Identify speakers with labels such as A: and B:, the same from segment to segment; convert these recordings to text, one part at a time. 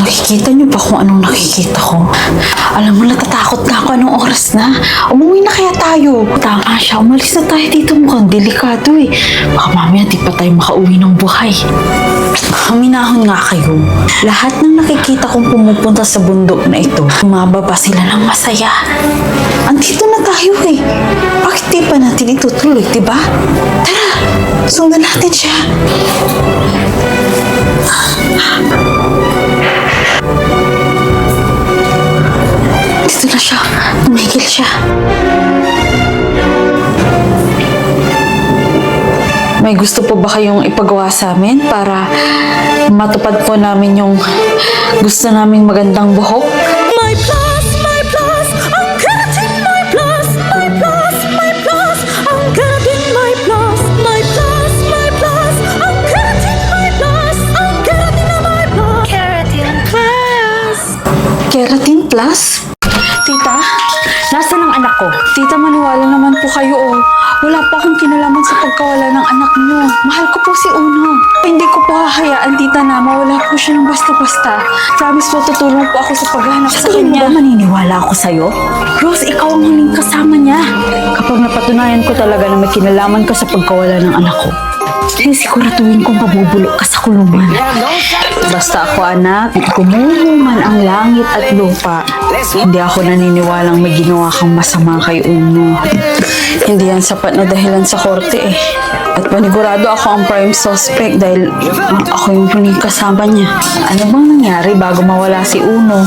A: Nakikita niyo ba kung anong nakikita ko? Alam mo, natatakot na ako anong oras na. Umuwi na kaya tayo. Tama siya, umalis na tayo dito. Mukhang delikado eh. Baka mamaya di pa tayo makauwi ng buhay. Huminahon nga kayo. Lahat ng nakikita kong pumupunta sa bundok na ito, mababa sila ng masaya. Andito na tayo eh. Bakit di pa natin itutuloy, diba? Tara, sundan natin siya. Dito na siya. Tumigil siya. May gusto po ba kayong ipagawa sa amin para matupad po namin yung gusto naming magandang buhok?
B: My plus, I'm getting my plus, my plus, my plus, I'm getting my plus, my plus, I'm getting my plus, I'm getting my plus. Keratin plus.
A: Keratin Plus? Tita, nasaan ang anak ko? Tita, maniwala naman po kayo oh. Wala po akong kinalaman sa pagkawala ng anak niyo. Mahal ko po si Uno. Hindi ko po hahayaan, tita, na mawala po siya ng basta-basta. Promise po, tutulong po ako sa paghahanap sa kanya. Hindi ba maniniwala ako sa'yo? Rose, ikaw ang huling kasama niya. Kapag napatunayan ko talaga na may kinalaman ka sa pagkawala ng anak ko, sinisiguraduhin kong mabubulok ka sa kulungan. Basta ako, anak, kumuhuman ang langit at lupa. Hindi ako naniniwalang may ginawa kang masama kay Uno. Hindi yan sapat na dahilan sa korte eh. At panigurado ako ang prime suspect dahil ako yung huling kasama niya. Ano bang nangyari bago mawala si Uno?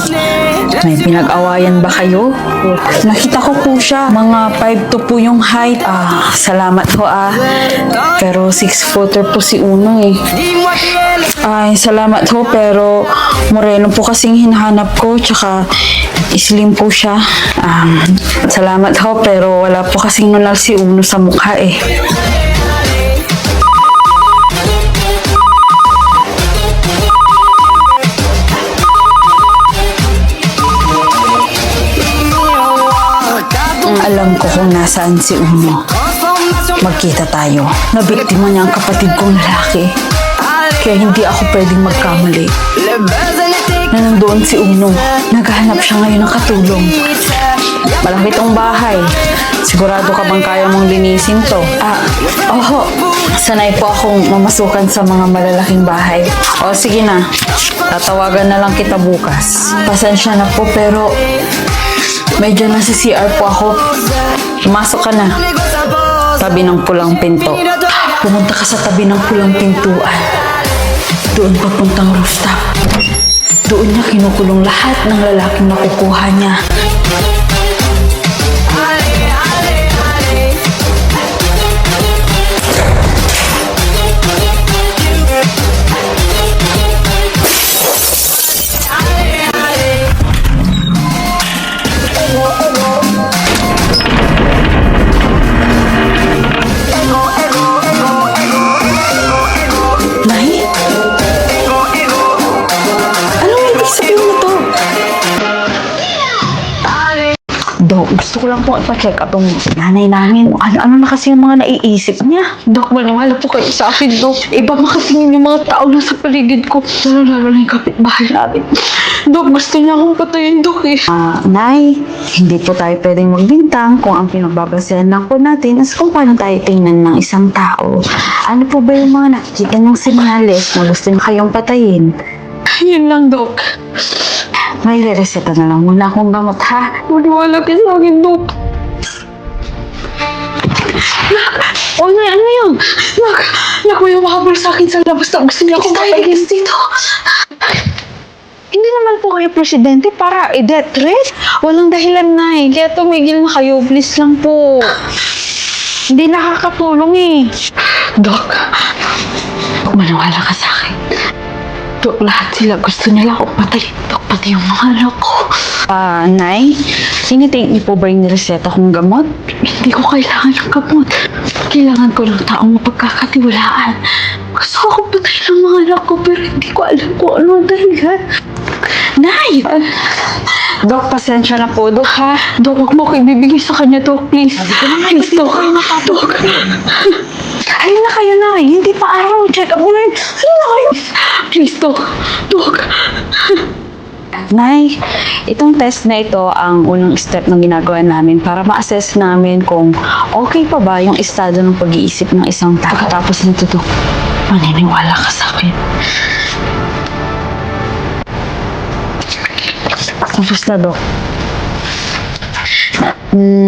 A: May pinag-awayan ba kayo? Nakita ko po siya. Mga 5'2" po yung height. Salamat ho Pero 6'footer po si Uno eh. Ay, salamat ho, pero moreno po kasing hinahanap ko, tsaka slim po siya. Salamat ho, pero wala po kasing nunal si Uno sa mukha eh. Alam ko kung nasaan si Uno. Magkita tayo. Nabiktima niya ang kapatid kong lalaki. Kaya hindi ako pwedeng magkamali. Na nandoon si Uno. Naghahanap siya ngayon ng katulong. Malaki tong bahay. Sigurado ka bang kaya mong linisin to? Oo. Sanay po akong mamasukan sa mga malalaking bahay. O sige na. Tatawagan na lang kita bukas. Pasensya na po pero medyo nasa CR po ako. Pumasok ka na. Tabi ng pulang pinto. Pumunta ka sa tabi ng pulang pintuan. Doon papuntang rooftop. Doon niya kinukulong lahat ng lalaking nakukuha niya. Dok, gusto ko lang po ipa-check up ang nanay namin. Ano na kasi yung mga naiisip niya?
C: Dok, maniwala po kayo sa akin, Dok. Iba makatingin yung mga tao na sa paligid ko. Lalo na yung kapitbahay natin. Dok, gusto niya akong patayin, Dok eh.
A: Nay, hindi po tayo pwedeng magbintang kung ang pinagbabasihan lang po natin is kung paano tayo tingnan ng isang tao. Ano po ba yung mga nakikita niyong sinyales na gusto niyo kayong patayin?
C: Yun lang, Dok.
A: May re-reseta na lang muna akong gamot, ha?
C: Maniwala kayo sa akin, Dok.
A: O, Nay, ano yun?
C: May umahabol sa akin sa labas na gusto niya akong patayin dito.
A: Hindi naman po kayo presidente para i-death threat. Walang dahilan, Nay. Kaya tumigil na kayo. Please lang po. Hindi nakakatulong eh.
C: Dok,
A: Maniwala ka sa akin.
C: Dok, lahat sila gusto nila akong patayin, Dok. Pati yung mga anak ko.
A: Nay, sinitake niyo po ba yung nireseta kong gamot?
C: Hindi ko kailangan ng gamot. Kailangan ko ng taong mapagkakatiwalaan. Gusto ko akong patayin ng mga anak ko pero hindi ko alam kung ano ang dahilan.
A: Nay! Dok, pasensya na po, Dok, ha?
C: Dok, huwag mo ko ibibigay sa kanya, Dok. Please. Please, Dok. Dok.
A: Ayun na kayo, Nay. Hindi pa araw. Check up mo na yun. Ayun na kayo.
C: Please, Dok. Dok.
A: Nay, itong test na ito ang unang step na ginagawa namin para ma-assess namin kung okay pa ba yung estado ng pag-iisip ng isang tao. Tapos nito, Dok, maniniwala ka sa akin. Tapos na, Dok.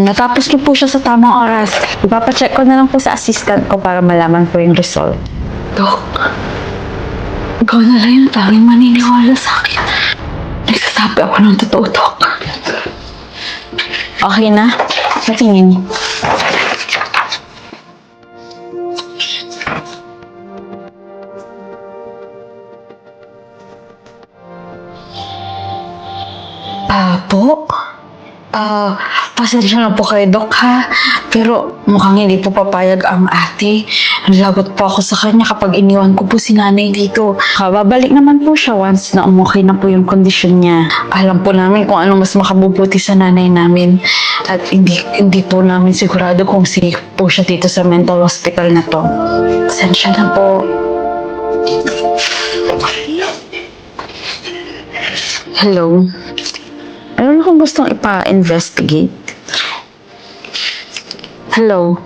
A: Natapos ko po siya sa tamang oras. Ipapacheck ko na lang po sa assistant ko para malaman po yung result.
C: Dok, ikaw na lang yung tanging maniniwala sa akin. Nagsasabi ako ng totoo, Dok.
A: Okay na? Patingin. Po? Pasensya na po kayo, Dok, ha? Pero mukhang hindi po papayag ang ate. Lagot po ako sa kanya kapag iniwan ko po si nanay dito. Babalik naman po siya once na umukay na po yung kondisyon niya. Alam po namin kung ano mas makabubuti sa nanay namin. At hindi po namin sigurado kung safe po siya dito sa mental hospital na to. Pasensya na po. Hello? Ano na kung gustong ipa-investigate? Hello?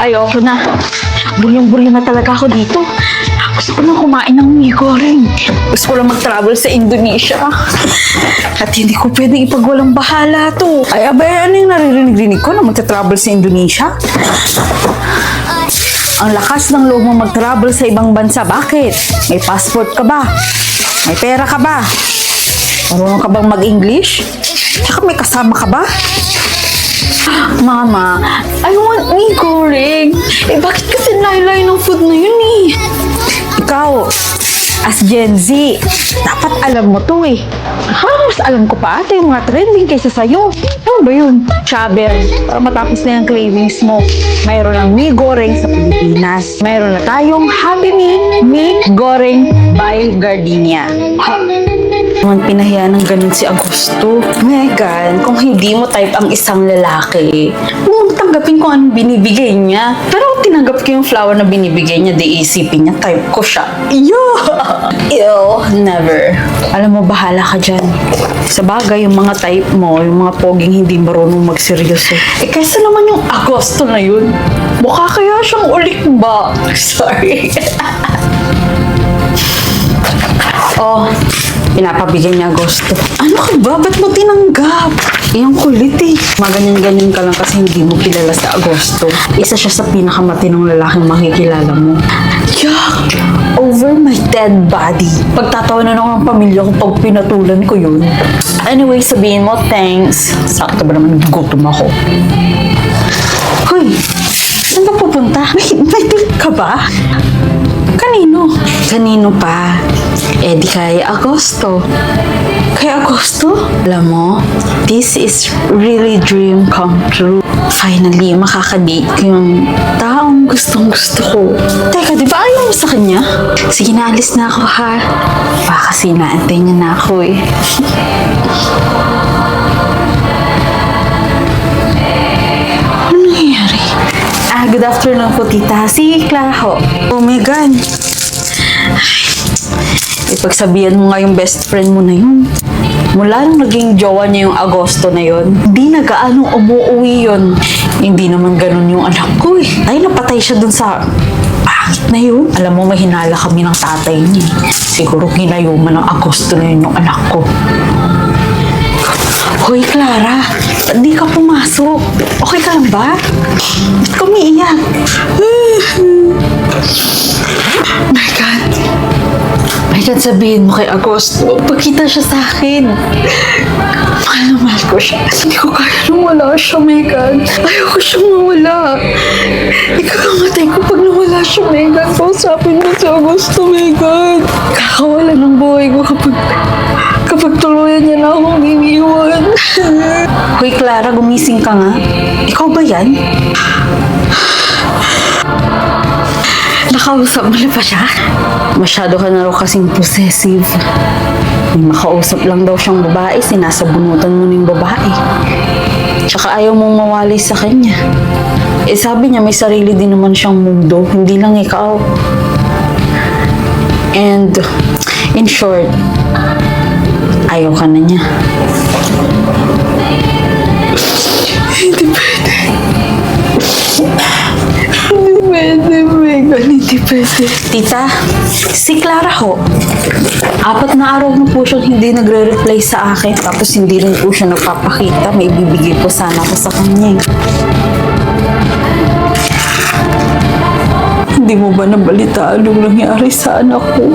A: Ayoko na. Bulyong-bulyo na talaga ako dito. Gusto ko lang kumain ng mie goreng. Gusto ko lang mag-travel sa Indonesia. At hindi ko pwedeng ipagwalang bahala to. Ay, abay, ano yung naririnig ko na magta-travel sa Indonesia? Ang lakas ng loob mo mag-travel sa ibang bansa. Bakit? May passport ka ba? May pera ka ba? Marunong ka bang mag-English? Tsaka may kasama ka ba? Mama, I want mie goreng. Eh, bakit kasi laylay ng food na yun eh? Ikaw, as Gen Z, dapat alam mo to eh. Mas alam ko pa ate yung mga trending kaysa sa'yo. Ano ba yun? Chaber, para matapos na yung cravings mo. Mayroon ng mie goreng sa Pilipinas. Mayroon na tayong Happy Mie Goreng by Gardenia. Naman pinahiya ng ganun si Agosto. Megan, kung hindi mo type ang isang lalaki, huwag tanggapin kung anong binibigay niya. Pero kung tinanggap ko yung flower na binibigay niya, di isipin niya, type ko siya. Ew, never. Alam mo, bahala ka dyan. Sa bagay, yung mga type mo, yung mga poging hindi marunong magseryoso. Eh, kaysa naman yung Agosto na yun, mukha kaya siyang ulik ba? Sorry. Oh, pinapabigyan niya Agosto. Ano ka ba? Ba't mo tinanggap? Yung kulit eh. Maganyan-ganyan ka lang kasi hindi mo kilala sa Agosto. Isa siya sa pinakamatinong lalaking makikilala mo. Yuck! Over my dead body. Pagtatawanan ako ng pamilya ko pag pinatulan ko yun. Anyway, sabihin mo, thanks. Sakto ba naman gutom ako? Hoy! Saan ka pupunta? May trip ka ba? Kanino? Kanino pa? Eh di kay Agosto. Kay Agosto? Alam mo, this is really dream come true. Finally, makakadate ko yung taong gustong-gusto ko. Teka, di ba ayaw mo sa kanya? Sige na, alis na ako ha. Baka kasi naantay niya na ako eh. Ano nangyayari? Good afternoon po, tita. Si Clara ho. Oh my God. Ipagsabihan mo nga yung best friend mo na yun. Mula nung naging jowa niya yung Agosto na yun, hindi na gaanong umuwi yun. Hindi naman ganun yung anak ko eh. Ay, napatay siya dun sa pangit na yun. Alam mo, may hinala kami ng tatay niya. Siguro ginayuman ng Agosto na yun yung anak ko. Hoy, Clara, hindi ka pumasok. Okay ka lang ba? Ba't ka umiiyak? My God. My God, sabihin mo kay Agosto, pagkita siya sa akin. Mahal na mahal ko siya. Hindi ko kaya nung wala siya, Megan. Ayoko siyang mawala. Ikakamatay ko pag nawala siya, Megan. Kausapin mo si Agosto, Megan. Kakawala ng buhay ko kapag tuluyan niya na akong iniwan. Hoy, Clara, gumising ka nga. Ikaw ba yan? Nakausap mo na pa siya? Masyado ka na raw kasing possessive. May makausap lang daw siyang babae, sinasabunutan mo na yung babae. Tsaka ayaw mong mawali sa kanya. Eh sabi niya may sarili din naman siyang mundo, hindi lang ikaw. And in short, ayaw ka na niya. Hindi pwede. Hindi pwede, Megan. Hindi pwede. Tita, si Clara ho. 4 na araw na po siyang hindi nagre-reply sa akin. Tapos hindi rin po siya nagpapakita. May bibigay po sana ako sa kanya. Hindi mo ba nabalitaan yung nangyari sa anak ko?